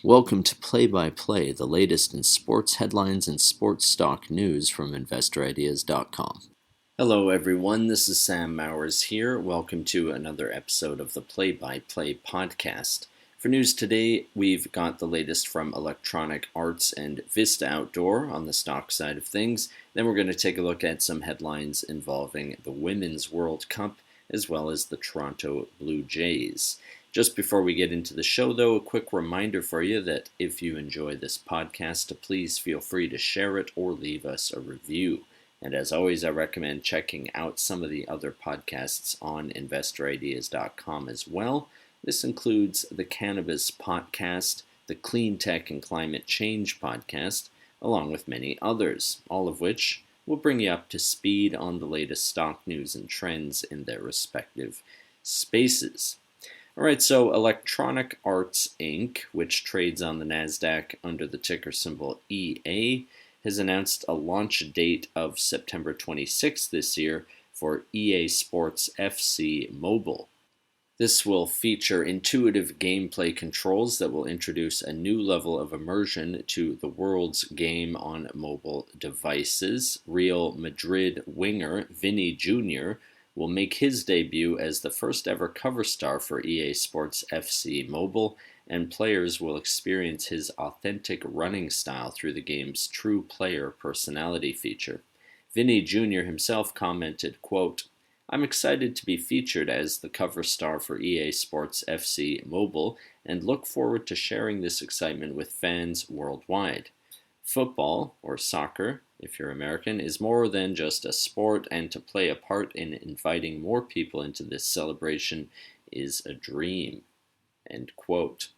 Welcome to Play-by-Play, the latest in sports headlines and sports stock news from InvestorIdeas.com. Hello everyone, this is Sam Mowers here. Welcome to another episode of the Play-by-Play podcast. For news today, we've got the latest from Electronic Arts and Vista Outdoor on the stock side of things. Then we're going to take a look at some headlines involving the Women's World Cup as well as the Toronto Blue Jays. Just before we get into the show, though, a quick reminder for you that if you enjoy this podcast, please feel free to share it or leave us a review. And as always, I recommend checking out some of the other podcasts on InvestorIdeas.com as well. This includes the Cannabis Podcast, the Clean Tech and Climate Change Podcast, along with many others, all of which will bring you up to speed on the latest stock news and trends in their respective spaces. Alright, so Electronic Arts Inc., which trades on the Nasdaq under the ticker symbol EA, has announced a launch date of September 26th this year for EA Sports FC Mobile. This will feature intuitive gameplay controls that will introduce a new level of immersion to the world's game on mobile devices. Real Madrid winger Vini Jr. will make his debut as the first ever cover star for EA Sports FC Mobile, and players will experience his authentic running style through the game's true player personality feature. Vini Jr. himself commented, quote, "I'm excited to be featured as the cover star for EA Sports FC Mobile and look forward to sharing this excitement with fans worldwide. Football, or soccer, if you're American, is more than just a sport, and to play a part in inviting more people into this celebration is a dream." End quote.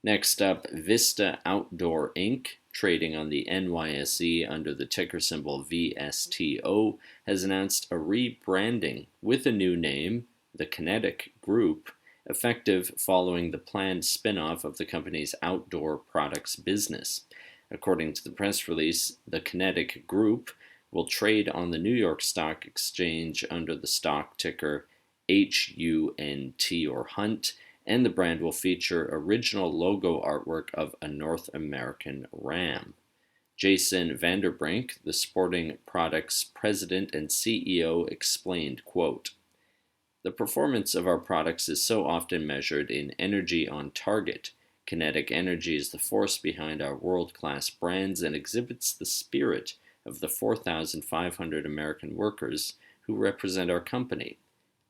Next up, Vista Outdoor Inc., trading on the NYSE under the ticker symbol VSTO, has announced a rebranding with a new name, the Kinetic Group, effective following the planned spin-off of the company's outdoor products business. According to the press release, the Kinetic Group will trade on the New York Stock Exchange under the stock ticker HUNT or Hunt, and the brand will feature original logo artwork of a North American ram. Jason Vanderbrink, the sporting products president and CEO, explained, quote, "The performance of our products is so often measured in energy on target. Kinetic energy is the force behind our world-class brands and exhibits the spirit of the 4,500 American workers who represent our company.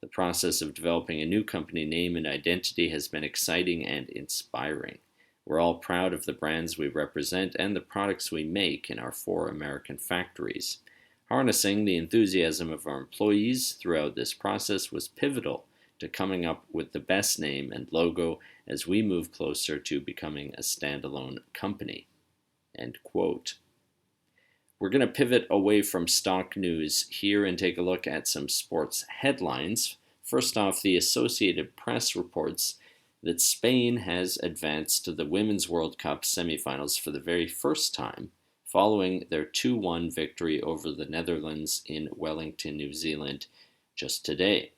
The process of developing a new company name and identity has been exciting and inspiring. We're all proud of the brands we represent and the products we make in our 4 American factories. Harnessing the enthusiasm of our employees throughout this process was pivotal to coming up with the best name and logo as we move closer to becoming a standalone company." End quote. We're going to pivot away from stock news here and take a look at some sports headlines. First off, the Associated Press reports that Spain has advanced to the Women's World Cup semifinals for the very first time, following their 2-1 victory over the Netherlands in Wellington, New Zealand, just today.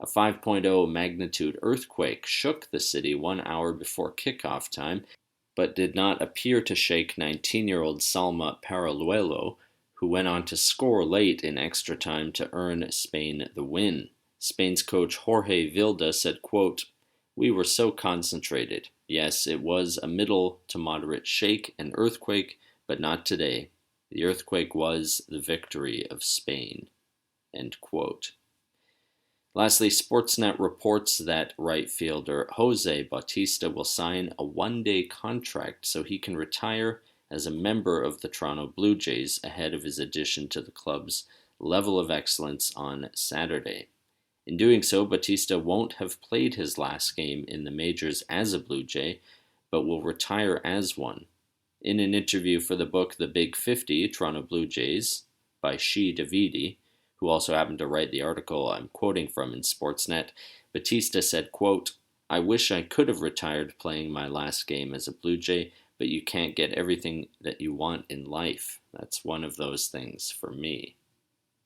A 5.0 magnitude earthquake shook the city 1 hour before kickoff time, but did not appear to shake 19-year-old Salma Paraluelo, who went on to score late in extra time to earn Spain the win. Spain's coach Jorge Vilda said, quote, "We were so concentrated. Yes, it was a middle to moderate shake and earthquake, but not today. The earthquake was the victory of Spain." End quote. Lastly, Sportsnet reports that right fielder Jose Bautista will sign a 1-day contract so he can retire as a member of the Toronto Blue Jays ahead of his addition to the club's level of excellence on Saturday. In doing so, Bautista won't have played his last game in the majors as a Blue Jay, but will retire as one. In an interview for the book The Big 50, Toronto Blue Jays, by Shi Davidi, who also happened to write the article I'm quoting from in Sportsnet, Bautista said, quote, "I wish I could have retired playing my last game as a Blue Jay, but you can't get everything that you want in life. That's one of those things for me."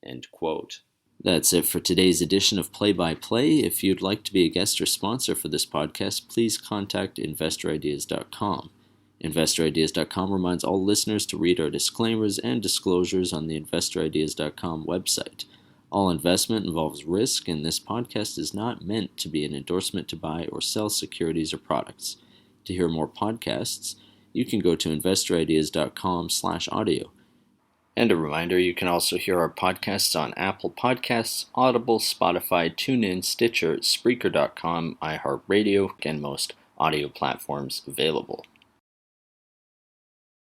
End quote. That's it for today's edition of Play-by-Play. If you'd like to be a guest or sponsor for this podcast, please contact InvestorIdeas.com. InvestorIdeas.com reminds all listeners to read our disclaimers and disclosures on the InvestorIdeas.com website. All investment involves risk, and this podcast is not meant to be an endorsement to buy or sell securities or products. To hear more podcasts, you can go to InvestorIdeas.com/audio. And a reminder, you can also hear our podcasts on Apple Podcasts, Audible, Spotify, TuneIn, Stitcher, Spreaker.com, iHeartRadio, and most audio platforms available.